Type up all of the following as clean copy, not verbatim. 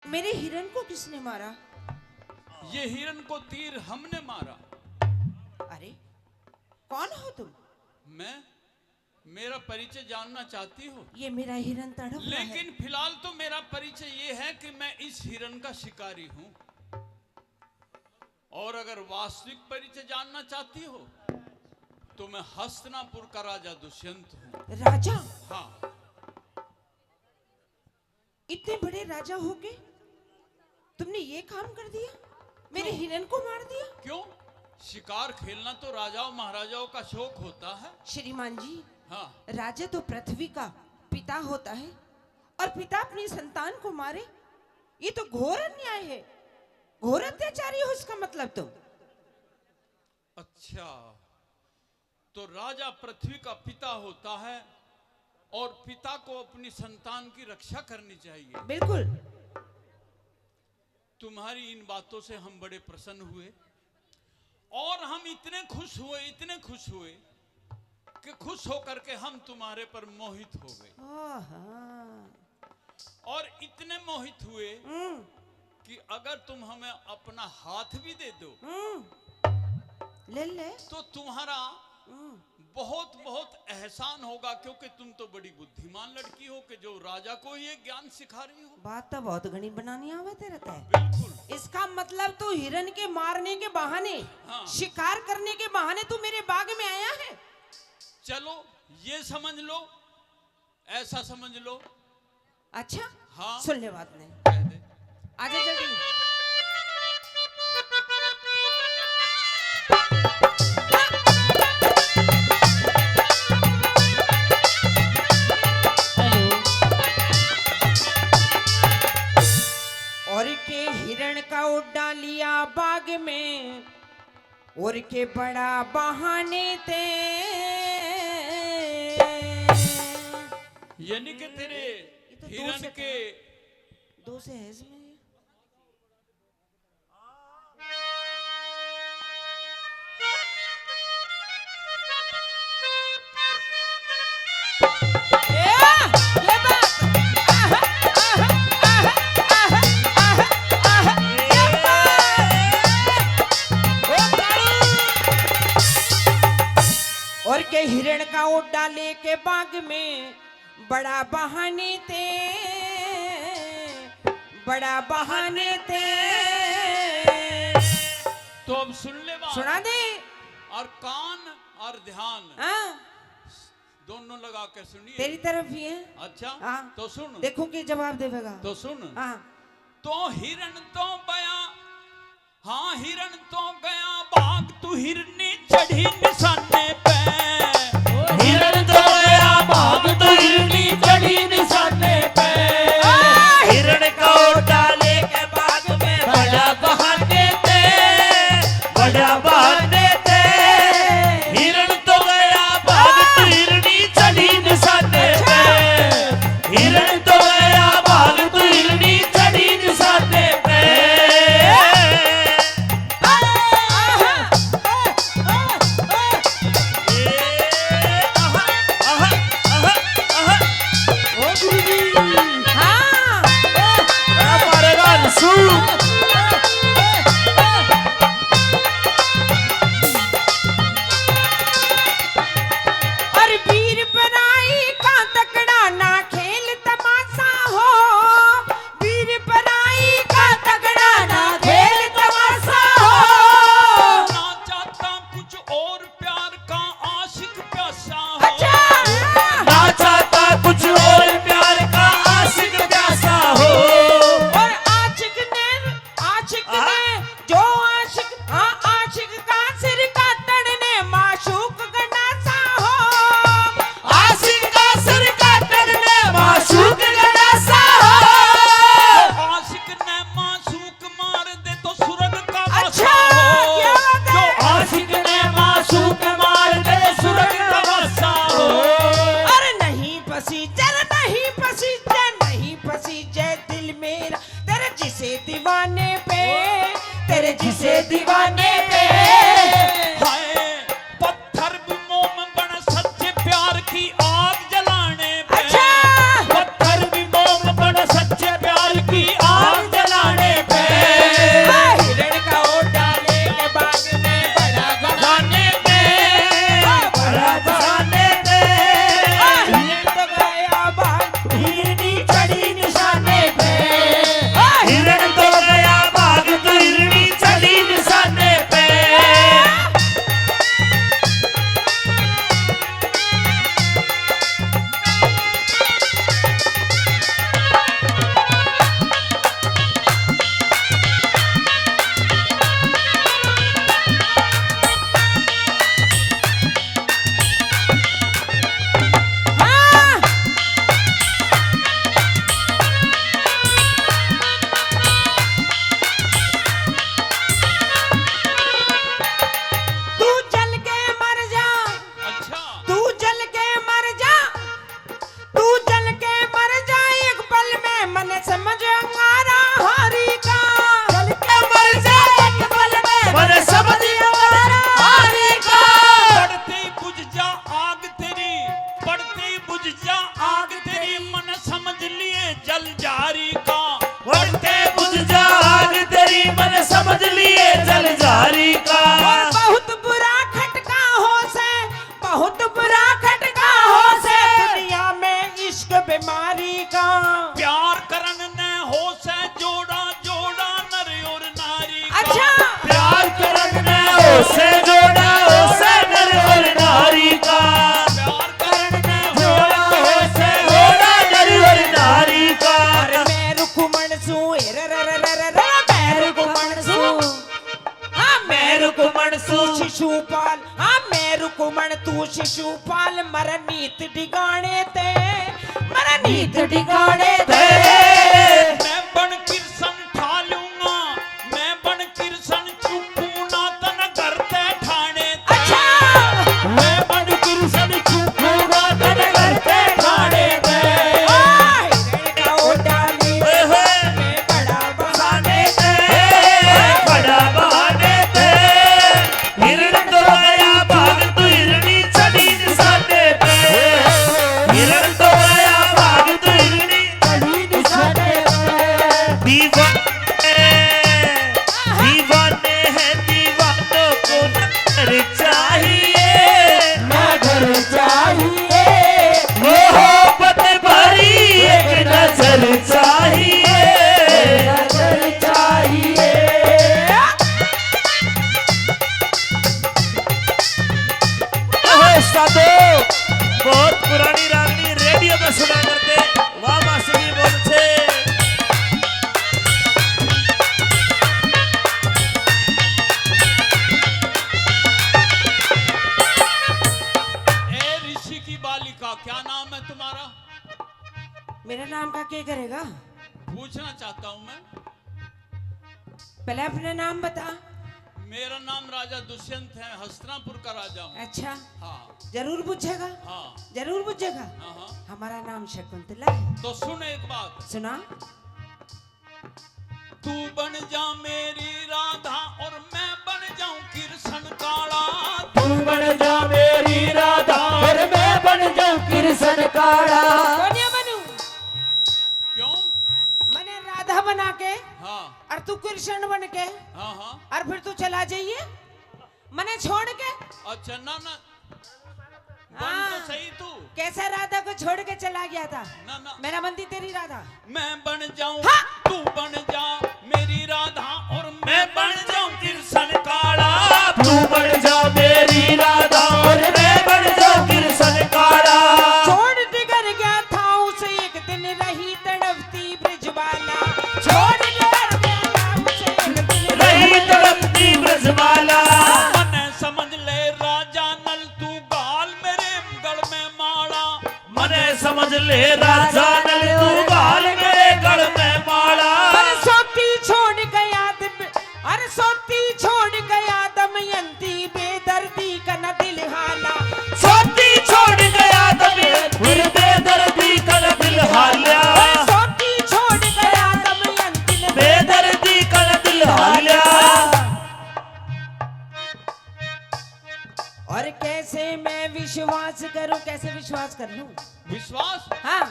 मेरे हिरण को किसने मारा? ये हिरण को तीर हमने मारा। अरे कौन हो तुम? मैं, मेरा परिचय जानना चाहती हो? ये मेरा हिरण तड़प रहा है। लेकिन फिलहाल तो मेरा परिचय ये है कि मैं इस हिरण का शिकारी हूँ। और अगर वास्तविक परिचय जानना चाहती हो तो मैं हस्तिनापुर का राजा दुष्यंत हूँ। राजा? हाँ। इतने बड़े राजा होके तुमने ये काम कर दिया, मेरे हिरण को मार दिया? क्यों? शिकार खेलना तो राजाओं महाराजाओं का शौक होता है। श्रीमान जी, हाँ। राजा तो पृथ्वी का पिता होता है और पिता अपनी संतान को मारे, ये तो घोर अन्याय है, घोर अत्याचारी हो इसका मतलब तो। अच्छा, तो राजा पृथ्वी का पिता होता है और पिता को अपनी संतान की रक्षा करनी चाहिए। बिल्कुल। तुम्हारी इन बातों से हम बड़े प्रसन्न हुए और हम इतने खुश हुए कि खुश होकर के हम तुम्हारे पर मोहित हो गए। और इतने मोहित हुए कि अगर तुम हमें अपना हाथ भी दे दो ले तो तुम्हारा बहुत बहुत एहसान होगा, क्योंकि तुम तो बड़ी बुद्धिमान लड़की हो कि जो राजा को ये ज्ञान सिखा रही हो। बात तो बहुत घनी बनानी आवत रहता है। बिल्कुल। इसका मतलब तो हिरण के मारने के बहाने, हाँ। शिकार करने के बहाने तू मेरे बाग में आया है। चलो ये समझ लो, ऐसा समझ लो। अच्छा हाँ। सुन ले बात नहीं, कह दे। आजा जल्दी। और के हिरण का उड्डा लिया बाग में, और के बड़ा बहाने थे। यानी कि तेरे तो हिरण के दो से है इसमें। और के हिरण का उड्डा लेके बाग में बड़ा बहाने थे, बड़ा बहाने थे। तो अब सुन ले बात। सुना दे। और कान और ध्यान दोनों लगा के सुनिए। तेरी तरफ ही है। अच्छा। हाँ। तो सुन। देखो कि जवाब देगा। तो सुन। हाँ। तो हिरण तो गया, हाँ हिरण तो गया बाग, तू हिरनी चढ़ी निशाने पे। हिरण तो गया बाग, तू हिरनी चढ़ी निशाने पे। हिरण को डाले के बाग में बड़ा बहाने थे, बड़ा बहाने थे। हिरण तो गया बाग, तू हिरनी चढ़ी निशाने पे। हिरण तो गया बाग, तू हिरनी चढ़ी निशाने पे। और वीर बनाई का तकड़ा ना खेल तमाशा हो, वीर बनाई का तकड़ा ना खेल तमाशा हो। ना चाहता कुछ और प्यार का आशिक प्यासा हो। अच्छा। ना चाहता कुछ और प्यार का आशिक प्यासा हो। और आशिक ने जो आशिक, हाँ आशिक का सिर काटने माशूक गनासा हो। आशिक का सिर काटने माशूक गनासा हो। आशिक ने मासूक मार दे तो सुरग का अच्छा, बसा हो। क्या बात है? जो आशिक ने माशूक मार दे सुरग का बसा हो। अरे नहीं पसीजर, नहीं पसीजर, नहीं पसीजर दिल मेरा तेरे जिसे दीवाने पे, तेरे जिसे दीवाने पे। हाय पत्थर भी मोम बन सच्चे प्यार की आग जलाने पे। अच्छा। पत्थर भी मोम बन सच्चे प्यार की आग मैं रुकमण हाँ मैं रुकमण तू शिशुपाल हाँ मैं रुकमण तू शिशुपाल मर नीत डिगाने ते मर नीत डिगाने ते मैं बन किरसन ठा लूंगा मैं बन किरसन चुपू ना तन करते ठाणे ते अच्छा मैं बन किरसन चुपू ना तन करते ठाणे ते हिरण का ओ डाली मैं बड़ा बहाने ते बड़ा बहाने ते हिरण तो आया भाग तू हिरणी चढ़ी निशाने पे हिरण तो आया भाग तू हिरणी चढ़ी निशाने पे दीवाने हैं दीवानों को नजर चाहिए नजर चाहिए मोहब्बत भरी एक नजर चाहिए नजर चाहिए साधो बहुत पुरानी रागनी रेडियो में सुना करते वाह मासी बोल छे ए ऋषि की बालिका क्या नाम है तुम्हारा मेरा नाम का क्या करेगा पूछना चाहता हूं मैं पहले अपना नाम बता मेरा नाम राजा दुष्यंत है हस्तिनापुर का राजा हूँ अच्छा हाँ जरूर पूछेगा हाँ जरूर पूछेगा हाँ हाँ हमारा नाम शकुंतला है तो सुन एक बात सुना तू बन जा मेरी राधा और मैं बन जाऊं कृष्ण काला तू बन जा मेरी राधा और मैं बन जाऊं कृष्ण काला कौन बनू क्यों मैंने राधा बना के हाँ और तू कृष्ण बन के हाँ हाँ और फिर तू चला जाइए मैंने छोड़ के अच्छा ना ना बन हाँ। तो सही तू कैसे राधा को छोड़ के चला गया था ना ना मेरा बनती तेरी राधा मैं बन जाऊं हाँ। तू बन जा मेरी राधा और मैं बन जाऊं कृष्ण काला तू बन जा मेरी राधा और मैं बन जाऊं कृष्ण काला छोड़ कर गया था उसे एक दिन रही तड़पती ब्रजबाला छोड़ कर गया था उसे एक दिन रही तड़पती ब्रजमाला मने समझ ले राजा नल तू गाल मेरे गल में माला मने समझ ले राजा नल तू गाल मेरे गल में माला अरे सोती छोड़ गया अरे सोती छोड़ गया दमयंती बेदर्दी का न दिल हाला सोती छोड़ गया तबे फिर बेदर्दी कल दिल हाल्या अरे सोती छोड़ गया दमयंती ने बेदर्दी कल दिल हाल्या और कैसे मैं विश्वास करूं कैसे विश्वास कर लूं विश्वास हाँ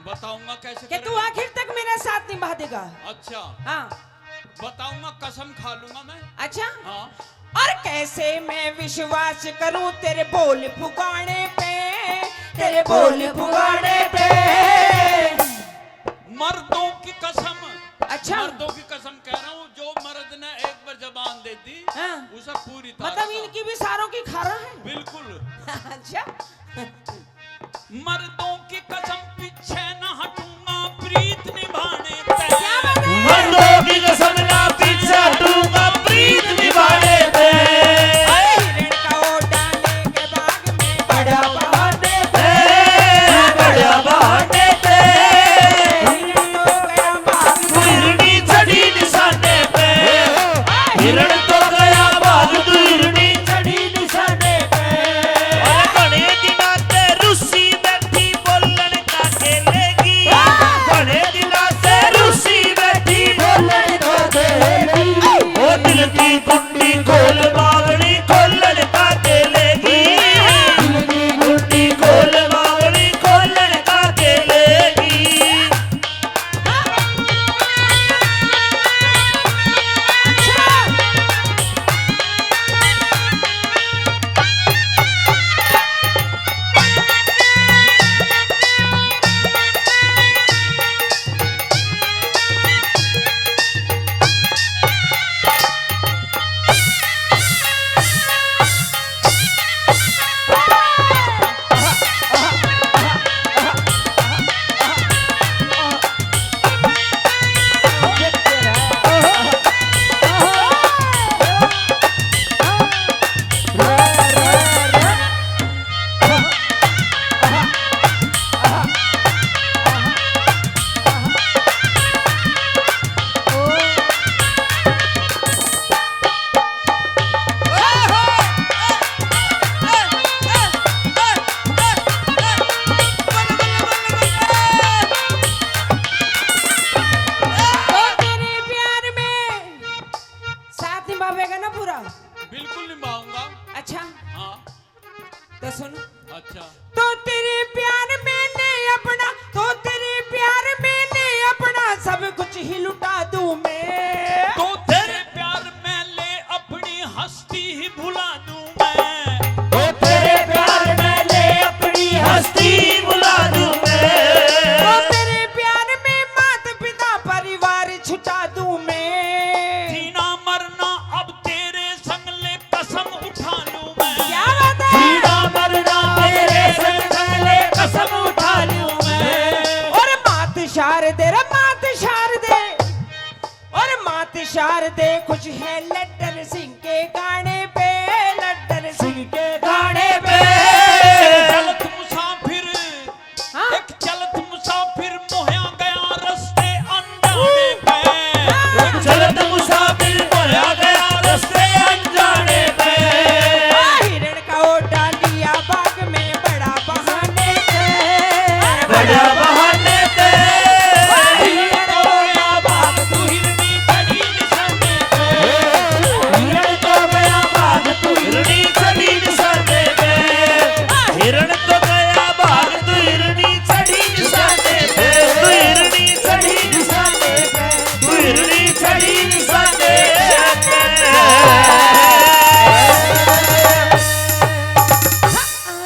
बताऊंगा कैसे कि तू करेगा। आखिर तक मेरा साथ निभा देगा अच्छा हाँ बताऊंगा कसम खा लूंगा मैं अच्छा हाँ और कैसे मैं विश्वास करूं तेरे बोल पुकारे पे तेरे बोल पुकारे पे मर्दों की कसम अच्छा मर्दों की कसम कह रहा हूँ जो मर्द ने एक बार जबान दे दी हाँ। उसे पूरी तरह मतलब इनकी भी सारों की खारा है बिल्कुल अच्छा मर्दों की कसम पीछे न हटूंगा प्रीत निभाने क्या बात है? मर्दों की कसम ना पीछे हटूंगा प्रीत निभाने पे हिरण का ओ डाले के बाग में बड़ा बहाने बड़ा बहाने पे हिरण तो गया बाग तू हिरणी चढ़ी निशाने पे हिरण तो गया भाग तू हिरणी चढ़ी निशाने पे अरे घने दिना ते रुसी बैठी बोलन का खेलेगी घने दिना से रुसी बैठी बोलन का खेलेगी ओ दिल की कुंडी खोल बावड़ी खोलन का खेलेगी दिल की कुंडी खोल बावड़ी खोलन का खेलेगी पूरा? बिल्कुल निभाऊंगा। अच्छा हाँ तो सुन। अच्छा। तो तेरे प्यार मैंने अपना, तो तेरे प्यार मैंने अपना सब कुछ ही लुटा दूं मैं। तो तेरे प्यार में ले अपनी हस्ती ही भुला दूं मैं। तो तेरे प्यार में ले अपनी हस्ती बुला दूं मैं। तो तेरे प्यार में माता पिता परिवार छुटा दूं मैं। जीना मरना अब तेरे संग ले कसम उठा लूं मैं। क्या बात है? जीना मरना तेरे संग ले कसम उठा लूं मैं। और मात शारदे रे मात शारदे, और मात शारदे कुछ है लड्डन सिंह के गाने पे, लड्डन सिंह के गाने पे।